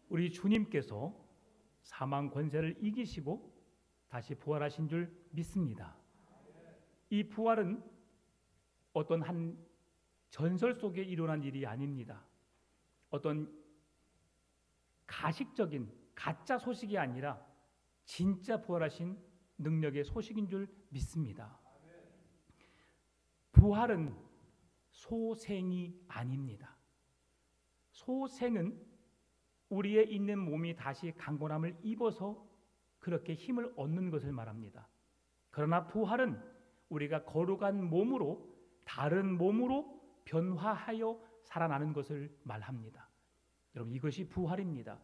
우리 주님께서 사망 권세를 이기시고 다시 부활하신 줄 믿습니다. 이 부활은 어떤 한 전설 속에 일어난 일이 아닙니다. 어떤 가식적인 가짜 소식이 아니라 진짜 부활하신 능력의 소식인 줄 믿습니다. 부활은 소생이 아닙니다. 소생은 우리의 있는 몸이 다시 강건함을 입어서 그렇게 힘을 얻는 것을 말합니다. 그러나 부활은 우리가 거룩한 몸으로 다른 몸으로 변화하여 살아나는 것을 말합니다. 여러분, 이것이 부활입니다.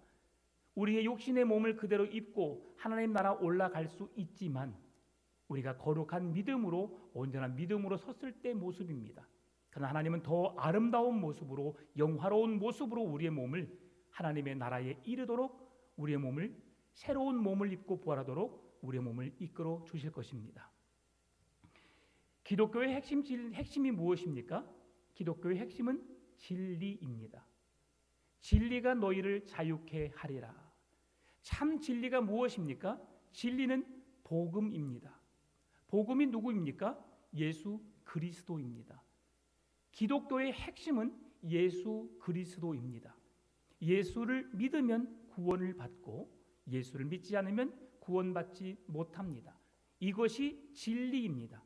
우리의 육신의 몸을 그대로 입고 하나님 나라 올라갈 수 있지만 우리가 거룩한 믿음으로, 온전한 믿음으로 섰을 때 모습입니다. 그러나 하나님은 더 아름다운 모습으로, 영화로운 모습으로 우리의 몸을 하나님의 나라에 이르도록, 우리의 몸을 새로운 몸을 입고 부활하도록 우리의 몸을 이끌어 주실 것입니다. 기독교의 핵심이 무엇입니까? 기독교의 핵심은 진리입니다. 진리가 너희를 자유케 하리라. 참 진리가 무엇입니까? 진리는 복음입니다. 복음이 누구입니까? 예수 그리스도입니다. 기독교의 핵심은 예수 그리스도입니다. 예수를 믿으면 구원을 받고 예수를 믿지 않으면 구원받지 못합니다. 이것이 진리입니다.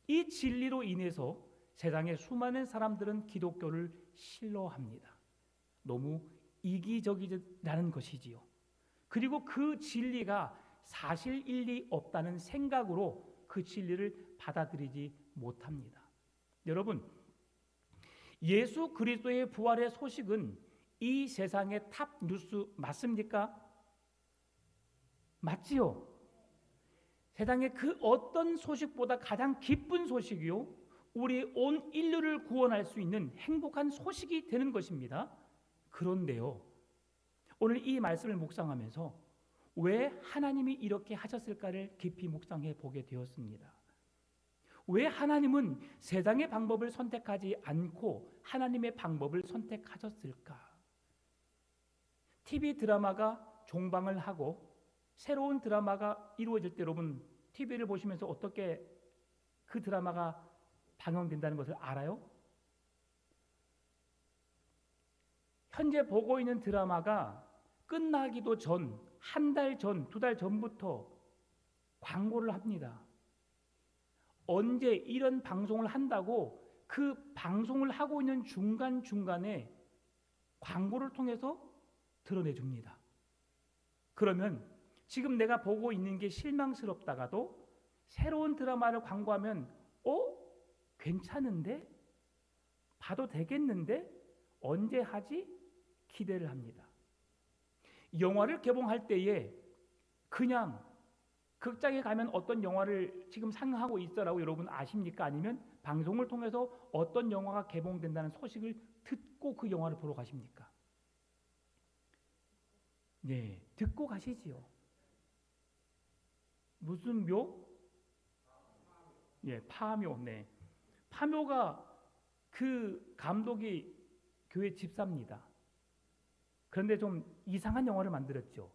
이 진리로 인해서 세상의 수많은 사람들은 기독교를 싫어합니다. 너무 이기적이라는 것이지요. 그리고 그 진리가 사실 일리 없다는 생각으로 그 진리를 받아들이지 못합니다. 여러분, 예수 그리스도의 부활의 소식은 이 세상의 탑 뉴스 맞습니까? 맞지요? 세상의 그 어떤 소식보다 가장 기쁜 소식이요, 우리 온 인류를 구원할 수 있는 행복한 소식이 되는 것입니다. 그런데요, 오늘 이 말씀을 묵상하면서 왜 하나님이 이렇게 하셨을까를 깊이 묵상해 보게 되었습니다. 왜 하나님은 세상의 방법을 선택하지 않고 하나님의 방법을 선택하셨을까? TV 드라마가 종방을 하고 새로운 드라마가 이루어질 때 여러분 TV를 보시면서 어떻게 그 드라마가 방영된다는 것을 알아요? 현재 보고 있는 드라마가 끝나기도 전, 한 달 전, 두 달 전부터 광고를 합니다. 언제 이런 방송을 한다고 그 방송을 하고 있는 중간중간에 광고를 통해서 드러내줍니다. 그러면 지금 내가 보고 있는 게 실망스럽다가도 새로운 드라마를 광고하면 괜찮은데? 봐도 되겠는데? 언제 하지? 기대를 합니다. 영화를 개봉할 때에 그냥 극장에 가면 어떤 영화를 지금 상영하고 있어라고 여러분 아십니까? 아니면 방송을 통해서 어떤 영화가 개봉된다는 소식을 듣고 그 영화를 보러 가십니까? 네, 듣고 가시지요. 무슨 묘? 예, 파묘. 네, 파묘가 그 감독이 교회 집사입니다. 그런데 좀 이상한 영화를 만들었죠.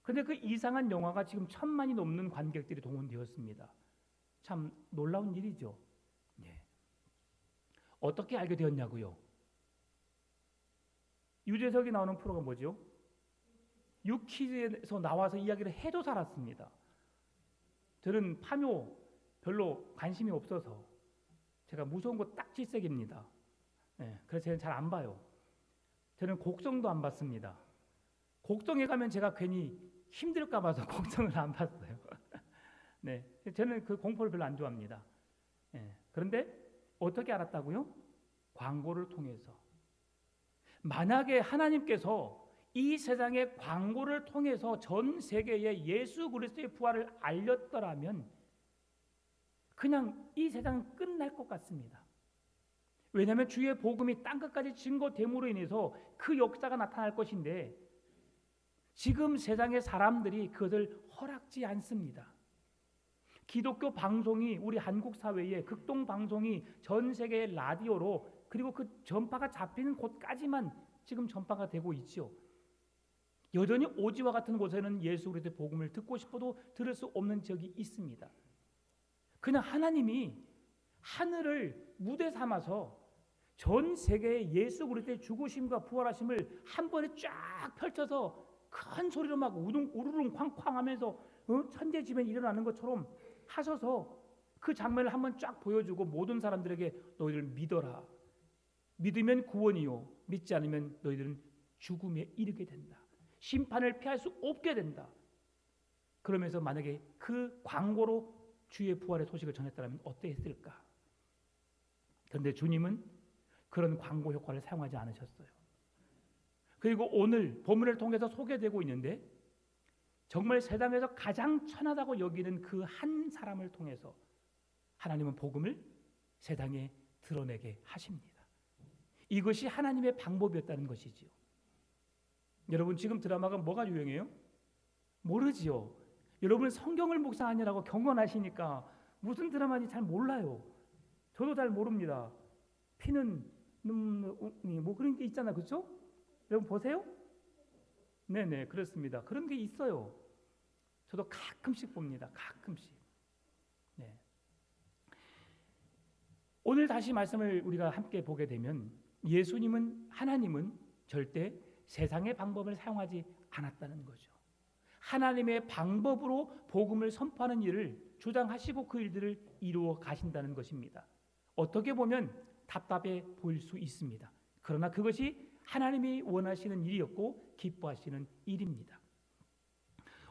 그런데 그 이상한 영화가 지금 1,000만이 넘는 관객들이 동원되었습니다. 참 놀라운 일이죠. 예. 어떻게 알게 되었냐고요? 유재석이 나오는 프로가 뭐죠? 유퀴즈에서 나와서 이야기를 해도 살았습니다. 저는 파묘 별로 관심이 없어서 제가 무서운 거 딱 질색입니다. 네, 그래서 저는 잘 안 봐요. 저는 곡성도 안 봤습니다. 곡성에 가면 제가 괜히 힘들까 봐서 곡성을 안 봤어요. 네, 저는 그 공포를 별로 안 좋아합니다. 네, 그런데 어떻게 알았다고요? 광고를 통해서. 만약에 하나님께서 이 세상의 광고를 통해서 전 세계에 예수 그리스도의 부활을 알렸더라면 그냥 이 세상은 끝날 것 같습니다. 왜냐하면 주의 복음이 땅끝까지 증거됨으로 인해서 그 역사가 나타날 것인데 지금 세상의 사람들이 그것을 허락지 않습니다. 기독교 방송이 우리 한국 사회에 극동 방송이 전 세계의 라디오로 그리고 그 전파가 잡히는 곳까지만 지금 전파가 되고 있죠. 여전히 오지와 같은 곳에는 예수 그리스도의 복음을 듣고 싶어도 들을 수 없는 지역이 있습니다. 그냥 하나님이 하늘을 무대 삼아서 전 세계에 예수 그리스도의 죽으심과 부활하심을 한 번에 쫙 펼쳐서 큰 소리로 막 우르릉 쾅쾅 하면서 천재지변이 일어나는 것처럼 하셔서 그 장면을 한번 쫙 보여주고 모든 사람들에게 너희들 믿어라. 믿으면 구원이요. 믿지 않으면 너희들은 죽음에 이르게 된다. 심판을 피할 수 없게 된다. 그러면서 만약에 그 광고로 주의 부활의 소식을 전했다면 어땠을까? 그런데 주님은 그런 광고 효과를 사용하지 않으셨어요. 그리고 오늘 본문을 통해서 소개되고 있는데 정말 세상에서 가장 천하다고 여기는 그 한 사람을 통해서 하나님은 복음을 세상에 드러내게 하십니다. 이것이 하나님의 방법이었다는 것이지요. 여러분 지금 드라마가 뭐가 유행해요? 모르지요. 여러분 성경을 묵상하느라고 경건하시니까 무슨 드라마인지 잘 몰라요. 저도 잘 모릅니다. 피는 뭐 그런 게 있잖아, 그렇죠? 여러분 보세요? 네네 그렇습니다. 그런 게 있어요. 저도 가끔씩 봅니다. 가끔씩. 네. 오늘 다시 말씀을 우리가 함께 보게 되면 예수님은 하나님은 절대 세상의 방법을 사용하지 않았다는 거죠. 하나님의 방법으로 복음을 선포하는 일을 주장하시고 그 일들을 이루어 가신다는 것입니다. 어떻게 보면 답답해 보일 수 있습니다. 그러나 그것이 하나님이 원하시는 일이었고 기뻐하시는 일입니다.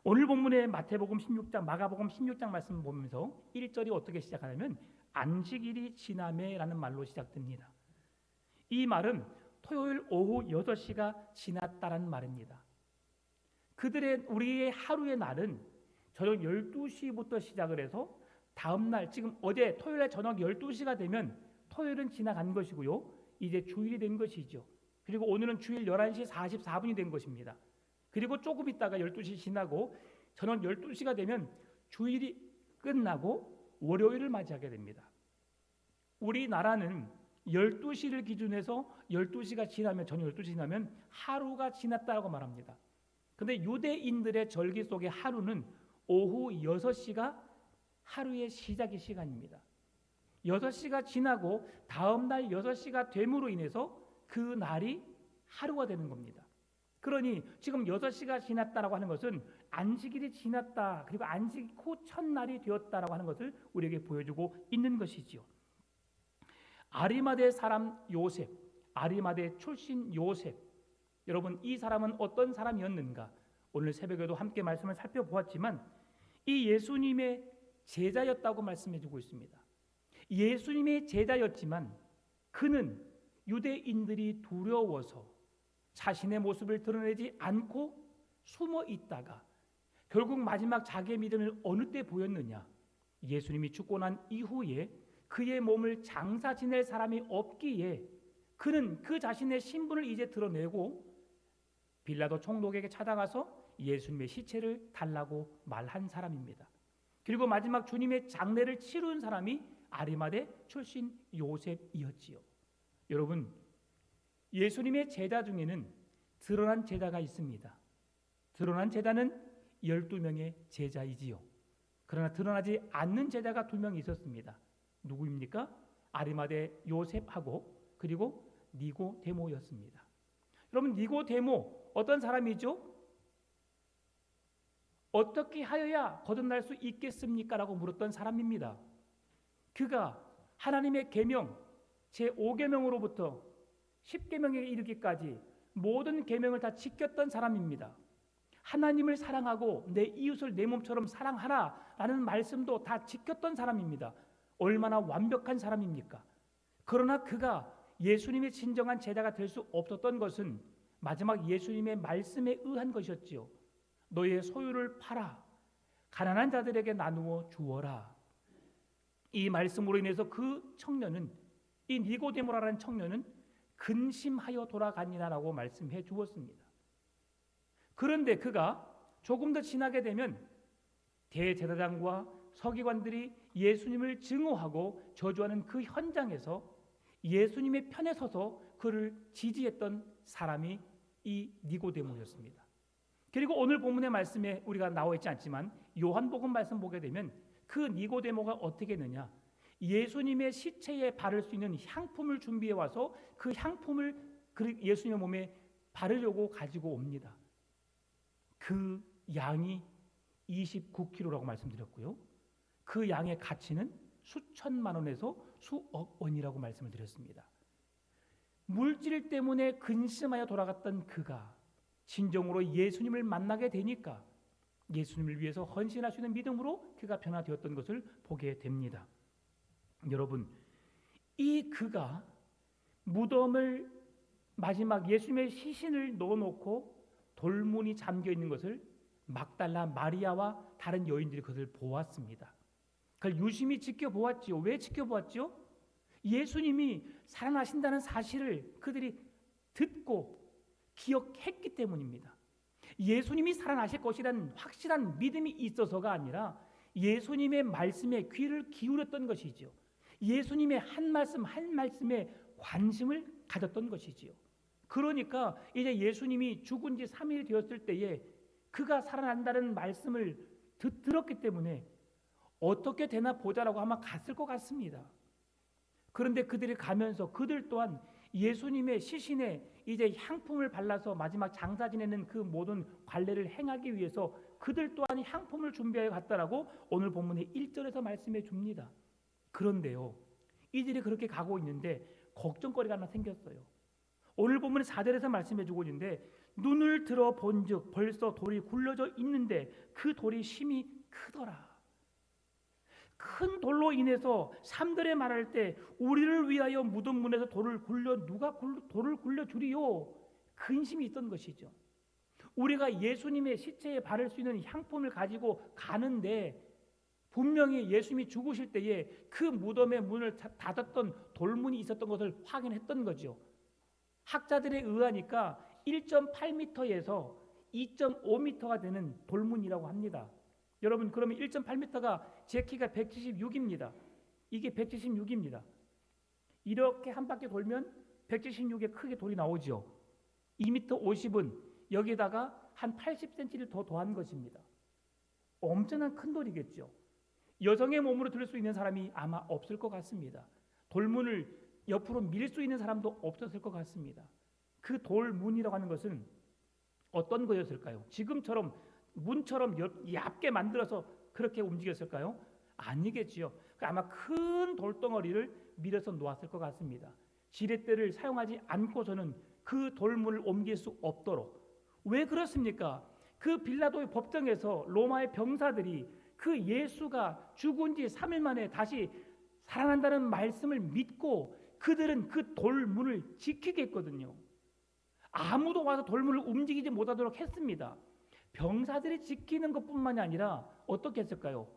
오늘 본문의 마태복음 16장, 마가복음 16장 말씀을 보면서 1절이 어떻게 시작하냐면 안식일이 지나매라는 말로 시작됩니다. 이 말은 토요일 오후 6시가 지났다라는 말입니다. 우리의 하루의 날은 저녁 12시부터 시작을 해서 다음 날 지금 어제 토요일에 저녁 12시가 되면 토요일은 지나간 것이고요. 이제 주일이 된 것이죠. 그리고 오늘은 주일 11시 44분이 된 것입니다. 그리고 조금 있다가 12시 지나고 저녁 12시가 되면 주일이 끝나고 월요일을 맞이하게 됩니다. 우리나라는 12시를 기준해서 12시가 지나면 저녁 12시 지나면 하루가 지났다고 말합니다. 그런데 유대인들의 절기 속의 하루는 오후 6시가 하루의 시작의 시간입니다. 6시가 지나고 다음 날 6시가 됨으로 인해서 그 날이 하루가 되는 겁니다. 그러니 지금 6시가 지났다라고 하는 것은 안식일이 지났다. 그리고 안식 후 첫날이 되었다라고 하는 것을 우리에게 보여주고 있는 것이지요. 아리마대 사람 요셉, 아리마대 출신 요셉. 여러분 이 사람은 어떤 사람이었는가? 오늘 새벽에도 함께 말씀을 살펴보았지만 이 예수님의 제자였다고 말씀해주고 있습니다. 예수님의 제자였지만 그는 유대인들이 두려워서 자신의 모습을 드러내지 않고 숨어 있다가 결국 마지막 자기의 믿음을 어느 때 보였느냐? 예수님이 죽고 난 이후에 그의 몸을 장사 지낼 사람이 없기에 그는 그 자신의 신분을 이제 드러내고 빌라도 총독에게 찾아가서 예수님의 시체를 달라고 말한 사람입니다. 그리고 마지막 주님의 장례를 치룬 사람이 아리마대 출신 요셉이었지요. 여러분 예수님의 제자 중에는 드러난 제자가 있습니다. 드러난 제자는 12명의 제자이지요. 그러나 드러나지 않는 제자가 2명이 있었습니다. 누구입니까? 아리마대 요셉하고 그리고 니고데모였습니다. 여러분 니고데모 어떤 사람이죠? 어떻게 하여야 거듭날 수 있겠습니까? 라고 물었던 사람입니다. 그가 하나님의 계명 제5계명으로부터 10계명에 이르기까지 모든 계명을 다 지켰던 사람입니다. 하나님을 사랑하고 내 이웃을 내 몸처럼 사랑하라 라는 말씀도 다 지켰던 사람입니다. 얼마나 완벽한 사람입니까? 그러나 그가 예수님의 진정한 제자가 될 수 없었던 것은 마지막 예수님의 말씀에 의한 것이었지요. 너의 소유를 팔아 가난한 자들에게 나누어 주어라. 이 말씀으로 인해서 그 청년은 이 니고데모라는 청년은 근심하여 돌아가니라라고 말씀해 주었습니다. 그런데 그가 조금 더 지나게 되면 대제사장과 서기관들이 예수님을 증오하고 저주하는 그 현장에서 예수님의 편에 서서 그를 지지했던 사람이 이 니고데모였습니다. 그리고 오늘 본문의 말씀에 우리가 나와 있지 않지만 요한복음 말씀 보게 되면 그 니고데모가 어떻게 했느냐, 예수님의 시체에 바를 수 있는 향품을 준비해 와서 그 향품을 예수님의 몸에 바르려고 가지고 옵니다. 그 양이 29kg라고 말씀드렸고요. 그 양의 가치는 수천만 원에서 수억 원이라고 말씀을 드렸습니다. 물질 때문에 근심하여 돌아갔던 그가 진정으로 예수님을 만나게 되니까 예수님을 위해서 헌신할 수 있는 믿음으로 그가 변화되었던 것을 보게 됩니다. 여러분, 이 그가 무덤을 마지막 예수님의 시신을 넣어놓고 돌문이 잠겨 있는 것을 막달라 마리아와 다른 여인들이 그것을 보았습니다. 그걸 유심히 지켜보았지요. 왜 지켜보았지요? 예수님이 살아나신다는 사실을 그들이 듣고 기억했기 때문입니다. 예수님이 살아나실 것이라는 확실한 믿음이 있어서가 아니라 예수님의 말씀에 귀를 기울였던 것이지요. 예수님의 한 말씀 한 말씀에 관심을 가졌던 것이지요. 그러니까 이제 예수님이 죽은 지 3일 되었을 때에 그가 살아난다는 말씀을 들었기 때문에 어떻게 되나 보자라고 아마 갔을 것 같습니다. 그런데 그들이 가면서 그들 또한 예수님의 시신에 이제 향품을 발라서 마지막 장사 지내는 그 모든 관례를 행하기 위해서 그들 또한 향품을 준비하여 갔다라고 오늘 본문의 1절에서 말씀해 줍니다. 그런데요, 이들이 그렇게 가고 있는데 걱정거리가 하나 생겼어요. 오늘 본문의 4절에서 말씀해 주고 있는데 눈을 들어 본즉 벌써 돌이 굴러져 있는데 그 돌이 심히 크더라. 큰 돌로 인해서 삼들에 말할 때 우리를 위하여 무덤 문에서 누가 돌을 굴려 주리요? 근심이 있던 것이죠. 우리가 예수님의 시체에 바를 수 있는 향품을 가지고 가는데 분명히 예수님이 죽으실 때에 그 무덤의 문을 닫았던 돌문이 있었던 것을 확인했던 거죠. 학자들에 의하니까 1.8m에서 2.5m가 되는 돌문이라고 합니다. 여러분, 그러면 1.8m가 제 키가 176입니다. 이게 176입니다. 이렇게 한 바퀴 돌면 176에 크게 돌이 나오죠. 2m 50은 여기다가 한 80cm를 더 더한 것입니다. 엄청난 큰 돌이겠죠. 여성의 몸으로 들 수 있는 사람이 아마 없을 것 같습니다. 돌문을 옆으로 밀 수 있는 사람도 없었을 것 같습니다. 그 돌문이라고 하는 것은 어떤 거였을까요? 지금처럼 문처럼 얇게 만들어서 그렇게 움직였을까요? 아니겠지요. 아마 큰 돌덩어리를 밀어서 놓았을 것 같습니다. 지렛대를 사용하지 않고서는 그 돌문을 옮길 수 없도록. 왜 그렇습니까? 그 빌라도의 법정에서 로마의 병사들이 그 예수가 죽은 지 3일 만에 다시 살아난다는 말씀을 믿고 그들은 그 돌문을 지키겠거든요. 아무도 와서 돌문을 움직이지 못하도록 했습니다. 병사들이 지키는 것뿐만이 아니라 어떻게 했을까요?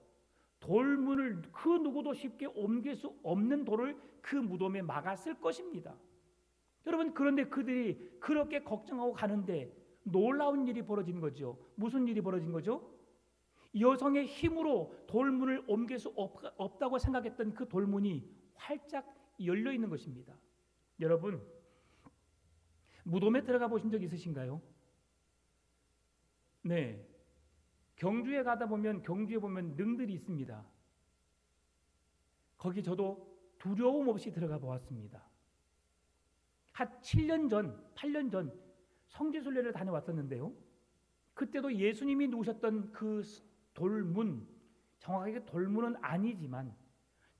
돌문을 그 누구도 쉽게 옮길 수 없는 돌을 그 무덤에 막았을 것입니다. 여러분, 그런데 그들이 그렇게 걱정하고 가는데 놀라운 일이 벌어진 거죠. 무슨 일이 벌어진 거죠? 여성의 힘으로 돌문을 옮길 수 없다고 생각했던 그 돌문이 활짝 열려 있는 것입니다. 여러분, 무덤에 들어가 보신 적 있으신가요? 네. 경주에 가다 보면 경주에 보면 능들이 있습니다. 거기 저도 두려움 없이 들어가 보았습니다. 한 7년 전, 8년 전 성지순례를 다녀왔었는데요. 그때도 예수님이 누우셨던 그 돌문, 정확하게 돌문은 아니지만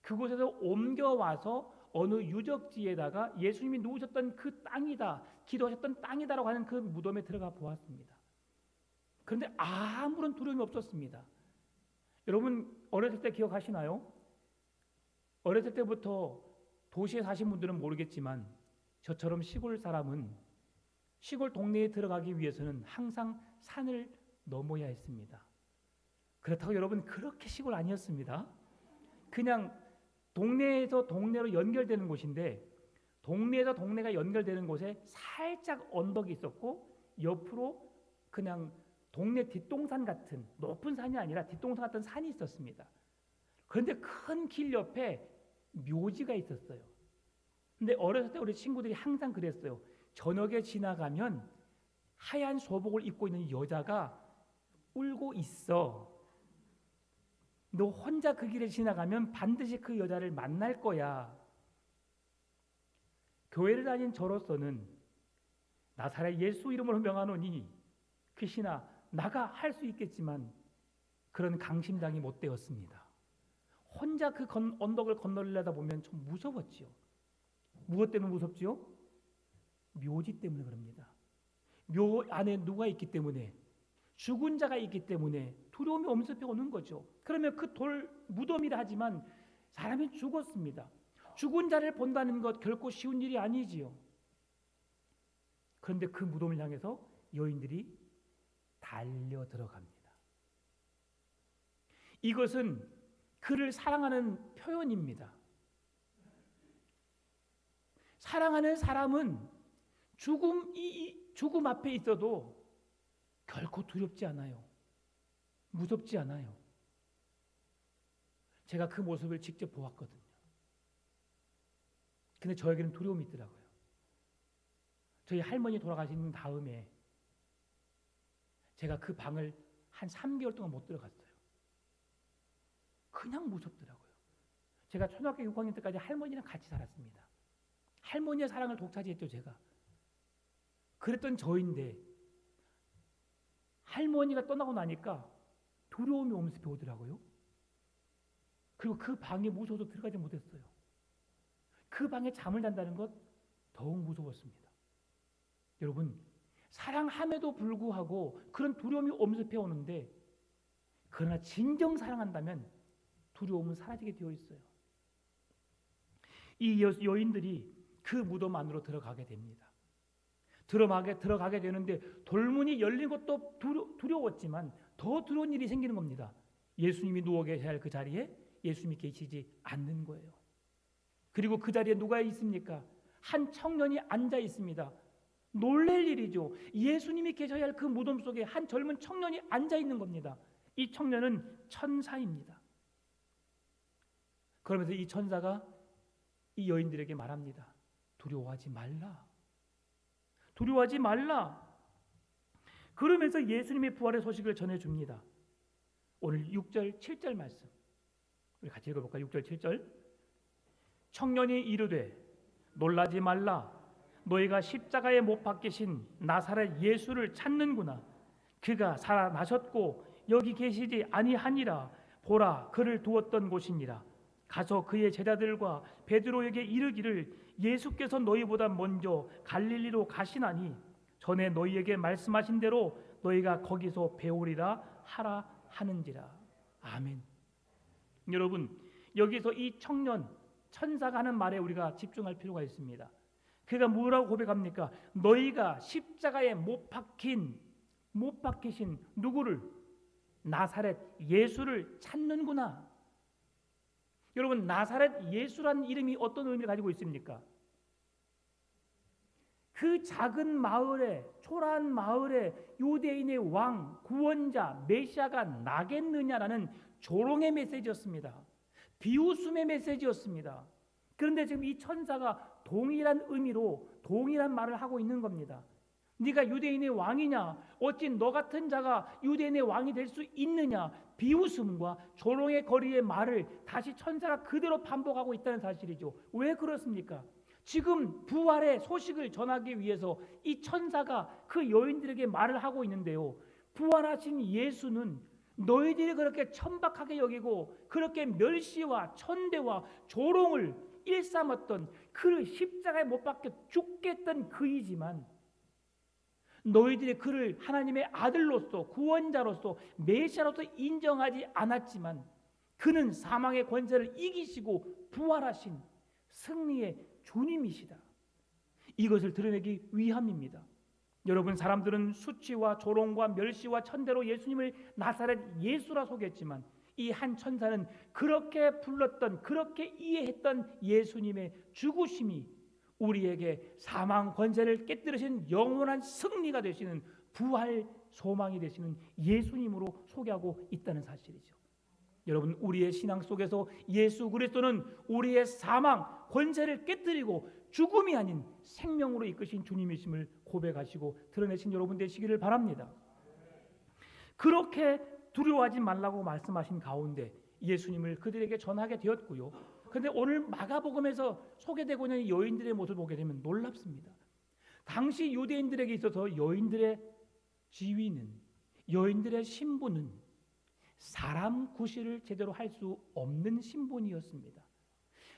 그곳에서 옮겨와서 어느 유적지에다가 예수님이 누우셨던 그 땅이다, 기도하셨던 땅이다라고 하는 그 무덤에 들어가 보았습니다. 그런데 아무런 두려움이 없었습니다. 여러분, 어렸을 때 기억하시나요? 어렸을 때부터 도시에 사신 분들은 모르겠지만 저처럼 시골 사람은 시골 동네에 들어가기 위해서는 항상 산을 넘어야 했습니다. 그렇다고 여러분, 그렇게 시골 아니었습니다. 그냥 동네에서 동네로 연결되는 곳인데 동네에서 동네가 연결되는 곳에 살짝 언덕이 있었고 옆으로 그냥 동네 뒷동산 같은 높은 산이 아니라 뒷동산 같은 산이 있었습니다. 그런데 큰 길 옆에 묘지가 있었어요. 근데 어렸을 때 우리 친구들이 항상 그랬어요. 저녁에 지나가면 하얀 소복을 입고 있는 여자가 울고 있어. 너 혼자 그 길을 지나가면 반드시 그 여자를 만날 거야. 교회를 다닌 저로서는 나사렛 예수 이름으로 명하노니 그 신아 나가 할 수 있겠지만 그런 강심장이 못 되었습니다. 혼자 그 언덕을 건너려다 보면 좀 무서웠지요. 무엇 때문에 무섭지요? 묘지 때문에 그럽니다. 묘 안에 누가 있기 때문에, 죽은 자가 있기 때문에 두려움이 엄습해 오는 거죠. 그러면 그 돌 무덤이라 하지만 사람이 죽었습니다. 죽은 자를 본다는 것 결코 쉬운 일이 아니지요. 그런데 그 무덤을 향해서 여인들이 달려 들어갑니다. 이것은 그를 사랑하는 표현입니다. 사랑하는 사람은 죽음 앞에 있어도 결코 두렵지 않아요. 무섭지 않아요. 제가 그 모습을 직접 보았거든요. 근데 저에게는 두려움이 있더라고요. 저희 할머니 돌아가신 다음에 제가 그 방을 한 3개월 동안 못 들어갔어요. 그냥 무섭더라고요. 제가 초등학교 6학년 때까지 할머니랑 같이 살았습니다. 할머니의 사랑을 독차지했죠, 제가. 그랬던 저인데 할머니가 떠나고 나니까 두려움이 엄습해 오더라고요. 그리고 그 방에 무서워서 들어가지 못했어요. 그 방에 잠을 잔다는 것 더욱 무서웠습니다. 여러분, 사랑함에도 불구하고 그런 두려움이 엄습해 오는데, 그러나 진정 사랑한다면 두려움은 사라지게 되어 있어요. 이 여인들이 그 무덤 안으로 들어가게 됩니다. 들어가게 되는데 돌문이 열린 것도 두려웠지만 더 두려운 일이 생기는 겁니다. 예수님이 누워 계셔야 할 그 자리에 예수님이 계시지 않는 거예요. 그리고 그 자리에 누가 있습니까? 한 청년이 앉아 있습니다. 놀랄 일이죠. 예수님이 계셔야 할 그 무덤 속에 한 젊은 청년이 앉아 있는 겁니다. 이 청년은 천사입니다. 그러면서 이 천사가 이 여인들에게 말합니다. 두려워하지 말라. 두려워하지 말라. 그러면서 예수님의 부활의 소식을 전해줍니다. 오늘 6절, 7절 말씀 우리 같이 읽어볼까요? 6절, 7절. 청년이 이르되 놀라지 말라. 너희가 십자가에 못 박히신 나사렛 예수를 찾는구나. 그가 살아나셨고 여기 계시지 아니하니라. 보라, 그를 두었던 곳이니라. 가서 그의 제자들과 베드로에게 이르기를 예수께서 너희보다 먼저 갈릴리로 가시나니 전에 너희에게 말씀하신 대로 너희가 거기서 배우리라 하라 하는지라. 아멘. 여러분, 여기서 이 청년 천사가 하는 말에 우리가 집중할 필요가 있습니다. 그가 뭐라고 고백합니까? 너희가 십자가에 못 박히신 누구를? 나사렛 예수를 찾는구나. 여러분, 나사렛 예수라는 이름이 어떤 의미를 가지고 있습니까? 그 작은 마을에, 초라한 마을에 유대인의 왕, 구원자, 메시아가 나겠느냐라는 조롱의 메시지였습니다. 비웃음의 메시지였습니다. 그런데 지금 이 천사가 동일한 의미로 동일한 말을 하고 있는 겁니다. 네가 유대인의 왕이냐? 어찌 너 같은 자가 유대인의 왕이 될 수 있느냐? 비웃음과 조롱의 거리의 말을 다시 천사가 그대로 반복하고 있다는 사실이죠. 왜 그렇습니까? 지금 부활의 소식을 전하기 위해서 이 천사가 그 여인들에게 말을 하고 있는데요. 부활하신 예수는 너희들이 그렇게 천박하게 여기고 그렇게 멸시와 천대와 조롱을 일삼았던 그 십자가에 못 박혀 죽겠던 그이지만 너희들이 그를 하나님의 아들로서 구원자로서 메시아로서 인정하지 않았지만 그는 사망의 권세를 이기시고 부활하신 승리의 주님이시다. 이것을 드러내기 위함입니다. 여러분, 사람들은 수치와 조롱과 멸시와 천대로 예수님을 나사렛 예수라 속였지만 이 한 천사는 그렇게 불렀던, 그렇게 이해했던 예수님의 죽으심이 우리에게 사망 권세를 깨뜨리신 영원한 승리가 되시는 부활 소망이 되시는 예수님으로 소개하고 있다는 사실이죠. 여러분, 우리의 신앙 속에서 예수 그리스도는 우리의 사망, 권세를 깨뜨리고 죽음이 아닌 생명으로 이끄신 주님이심을 고백하시고 드러내신 여러분 되시기를 바랍니다. 그렇게 두려워하지 말라고 말씀하신 가운데 예수님을 그들에게 전하게 되었고요. 그런데 오늘 마가복음에서 소개되고 있는 여인들의 모습을 보게 되면 놀랍습니다. 당시 유대인들에게 있어서 여인들의 지위는, 여인들의 신분은 사람 구실을 제대로 할 수 없는 신분이었습니다.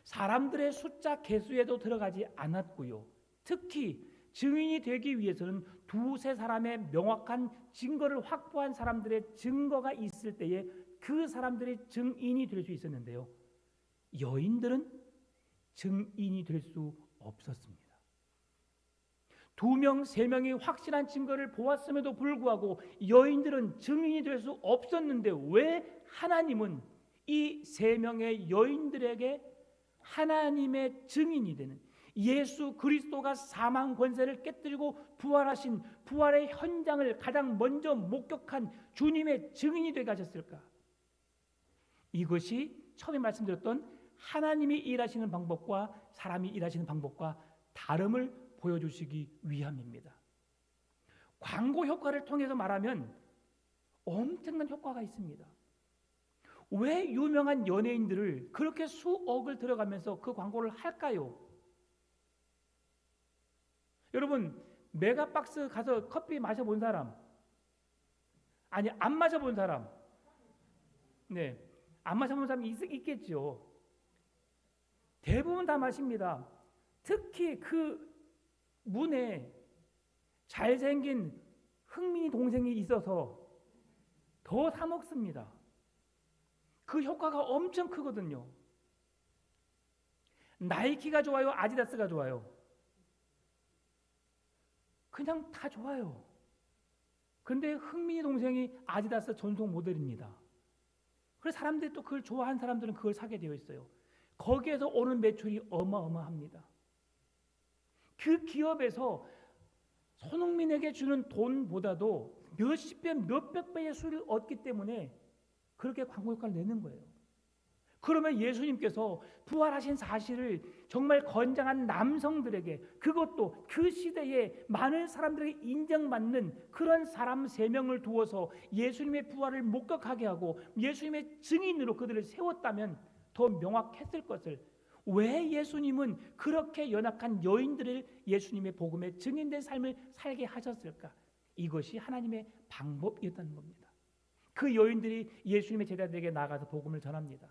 사람들의 숫자 계수에도 들어가지 않았고요. 특히 증인이 되기 위해서는 두세 사람의 명확한 증거를 확보한 사람들의 증거가 있을 때에 그 사람들의 증인이 될 수 있었는데요. 여인들은 증인이 될 수 없었습니다. 2명, 3명이 확실한 증거를 보았음에도 불구하고 여인들은 증인이 될 수 없었는데 왜 하나님은 이 3명의 여인들에게 하나님의 증인이 되는 예수 그리스도가 사망 권세를 깨뜨리고 부활하신 부활의 현장을 가장 먼저 목격한 주님의 증인이 되게 하셨을까? 이것이 처음에 말씀드렸던 하나님이 일하시는 방법과 사람이 일하시는 방법과 다름을 보여주시기 위함입니다. 광고 효과를 통해서 말하면 엄청난 효과가 있습니다. 왜 유명한 연예인들을 그렇게 수억을 들어가면서 그 광고를 할까요? 여러분, 메가박스 가서 커피 마셔본 사람, 아니 안 마셔본 사람, 네, 안 마셔본 사람이 있겠죠. 대부분 다 마십니다. 특히 그 문에 잘생긴 흥민이 동생이 있어서 더 사 먹습니다. 그 효과가 엄청 크거든요. 나이키가 좋아요, 아디다스가 좋아요? 그냥 다 좋아요. 그런데 흥민이 동생이 아디다스 전속 모델입니다. 그래서 사람들이 또 그걸 좋아하는 사람들은 그걸 사게 되어 있어요. 거기에서 오는 매출이 어마어마합니다. 그 기업에서 손흥민에게 주는 돈보다도 몇십 배, 몇백 배의 수익을 얻기 때문에 그렇게 광고 효과를 내는 거예요. 그러면 예수님께서 부활하신 사실을 정말 건장한 남성들에게, 그것도 그 시대에 많은 사람들에게 인정받는 그런 사람 3명을 두어서 예수님의 부활을 목격하게 하고 예수님의 증인으로 그들을 세웠다면 더 명확했을 것을, 왜 예수님은 그렇게 연약한 여인들을 예수님의 복음의 증인된 삶을 살게 하셨을까? 이것이 하나님의 방법이었다는 겁니다. 그 여인들이 예수님의 제자들에게 나가서 복음을 전합니다.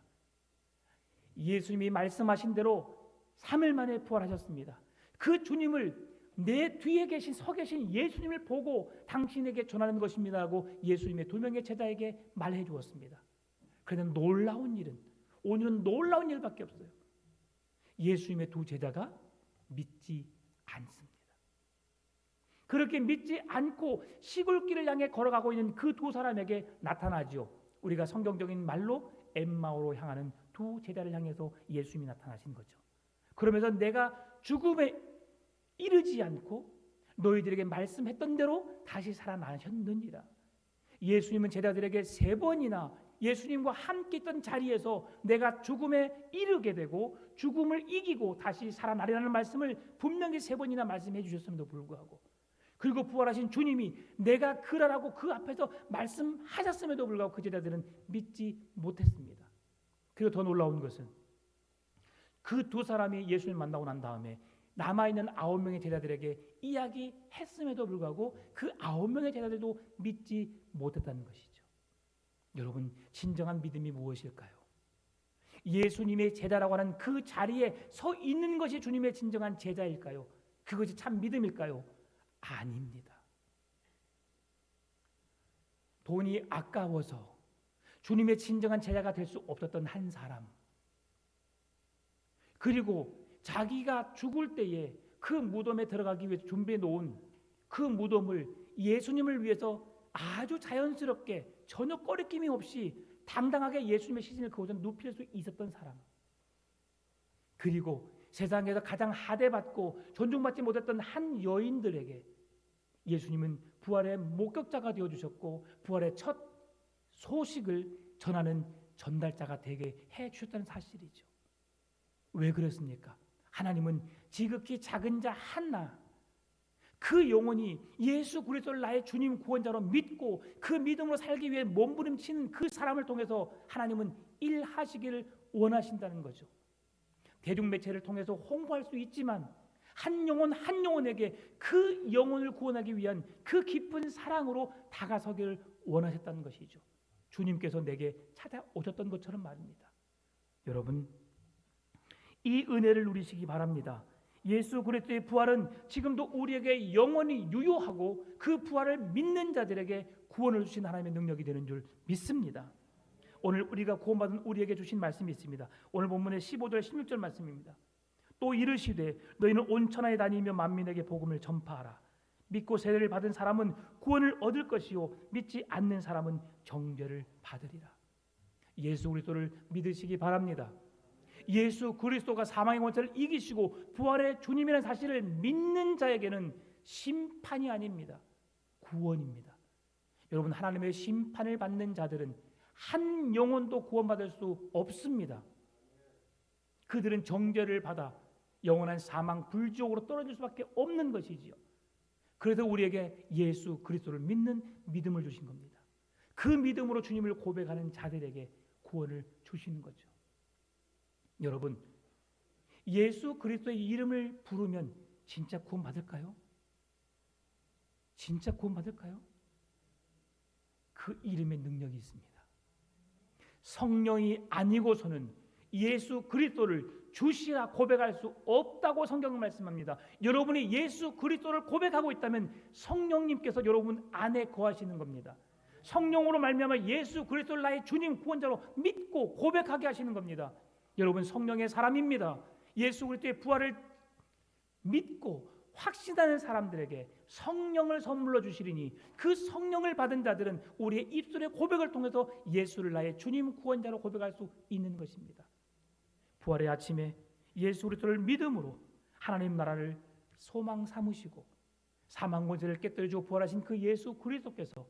예수님이 말씀하신 대로 3일 만에 부활하셨습니다. 그 주님을 내 뒤에 서 계신 예수님을 보고 당신에게 전하는 것입니다 하고 예수님의 2명의 제자에게 말해 주었습니다. 그런데 놀라운 일은, 오늘은 놀라운 일밖에 없어요. 예수님의 2 제자가 믿지 않습니다. 그렇게 믿지 않고 시골길을 향해 걸어가고 있는 그 2 사람에게 나타나지요. 우리가 성경적인 말로 엠마오로 향하는 2 제자를 향해서 예수님이 나타나신 거죠. 그러면서 내가 죽음에 이르지 않고 너희들에게 말씀했던 대로 다시 살아나셨느니라. 예수님은 제자들에게 3번이나 예수님과 함께 있던 자리에서 내가 죽음에 이르게 되고 죽음을 이기고 다시 살아나리라는 말씀을 분명히 3번이나 말씀해 주셨음에도 불구하고, 그리고 부활하신 주님이 내가 그러라고 그 앞에서 말씀하셨음에도 불구하고 그 제자들은 믿지 못했습니다. 그리고 더 놀라운 것은 그 2 사람이 예수님을 만나고 난 다음에 남아있는 9명의 제자들에게 이야기했음에도 불구하고 그 9명의 제자들도 믿지 못했다는 것이죠. 여러분, 진정한 믿음이 무엇일까요? 예수님의 제자라고 하는 그 자리에 서 있는 것이 주님의 진정한 제자일까요? 그것이 참 믿음일까요? 아닙니다. 돈이 아까워서 주님의 진정한 제자가 될 수 없었던 한 사람, 그리고 자기가 죽을 때에 그 무덤에 들어가기 위해서 준비해 놓은 그 무덤을 예수님을 위해서 아주 자연스럽게 전혀 꺼리낌이 없이 당당하게 예수님의 시신을 그곳에 눕힐 수 있었던 사람, 그리고 세상에서 가장 하대받고 존중받지 못했던 한 여인들에게 예수님은 부활의 목격자가 되어주셨고 부활의 첫 소식을 전하는 전달자가 되게 해 주셨다는 사실이죠. 왜 그렇습니까? 하나님은 지극히 작은 자 하나, 그 영혼이 예수 그리스도를 나의 주님 구원자로 믿고 그 믿음으로 살기 위해 몸부림치는 그 사람을 통해서 하나님은 일하시기를 원하신다는 거죠. 대중매체를 통해서 홍보할 수 있지만 한 영혼 한 영혼에게 그 영혼을 구원하기 위한 그 깊은 사랑으로 다가서기를 원하셨다는 것이죠. 주님께서 내게 찾아오셨던 것처럼 말입니다. 여러분, 이 은혜를 누리시기 바랍니다. 예수 그리스도의 부활은 지금도 우리에게 영원히 유효하고 그 부활을 믿는 자들에게 구원을 주신 하나님의 능력이 되는 줄 믿습니다. 오늘 우리가 구원받은 우리에게 주신 말씀이 있습니다. 오늘 본문의 15절 16절 말씀입니다. 또 이르시되 너희는 온 천하에 다니며 만민에게 복음을 전파하라. 믿고 세례를 받은 사람은 구원을 얻을 것이요 믿지 않는 사람은 정죄를 받으리라. 예수 그리스도를 믿으시기 바랍니다. 예수 그리스도가 사망의 권세를 이기시고 부활의 주님이라는 사실을 믿는 자에게는 심판이 아닙니다. 구원입니다. 여러분, 하나님의 심판을 받는 자들은 한 영혼도 구원받을 수 없습니다. 그들은 정죄를 받아 영원한 사망 불지옥으로 떨어질 수밖에 없는 것이지요. 그래서 우리에게 예수 그리스도를 믿는 믿음을 주신 겁니다. 그 믿음으로 주님을 고백하는 자들에게 구원을 주시는 거죠. 여러분, 예수 그리스도의 이름을 부르면 진짜 구원받을까요? 진짜 구원받을까요? 그 이름의 능력이 있습니다. 성령이 아니고서는 예수 그리스도를 주시라 고백할 수 없다고 성경은 말씀합니다. 여러분이 예수 그리스도를 고백하고 있다면 성령님께서 여러분 안에 거하시는 겁니다. 성령으로 말미암아 예수 그리스도를 나의 주님 구원자로 믿고 고백하게 하시는 겁니다. 여러분, 성령의 사람입니다. 예수 그리스도의 부활을 믿고 확신하는 사람들에게 성령을 선물로 주시리니 그 성령을 받은 자들은 우리의 입술의 고백을 통해서 예수를 나의 주님 구원자로 고백할 수 있는 것입니다. 부활의 아침에 예수 그리스도를 믿음으로 하나님 나라를 소망 삼으시고 사망 권세를 깨뜨려주고 부활하신 그 예수 그리스도께서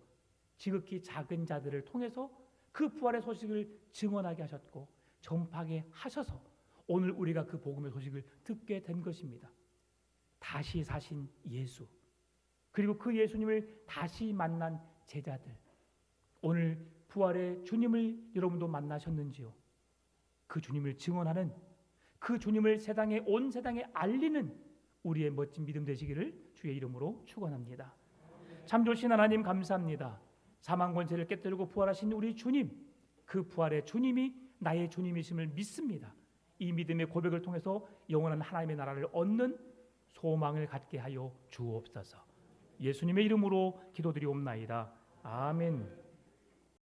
지극히 작은 자들을 통해서 그 부활의 소식을 증언하게 하셨고 전파하게 하셔서 오늘 우리가 그 복음의 소식을 듣게 된 것입니다. 다시 사신 예수, 그리고 그 예수님을 다시 만난 제자들, 오늘 부활의 주님을 여러분도 만나셨는지요? 그 주님을 증언하는, 그 주님을 온 세상에 알리는 우리의 멋진 믿음 되시기를 주의 이름으로 축원합니다. 참 좋으신 하나님 감사합니다. 사망 권세를 깨뜨리고 부활하신 우리 주님, 그 부활의 주님이 나의 주님이심을 믿습니다. 이 믿음의 고백을 통해서 영원한 하나님의 나라를 얻는 소망을 갖게 하여 주옵소서. 예수님의 이름으로 기도드리옵나이다. 아멘.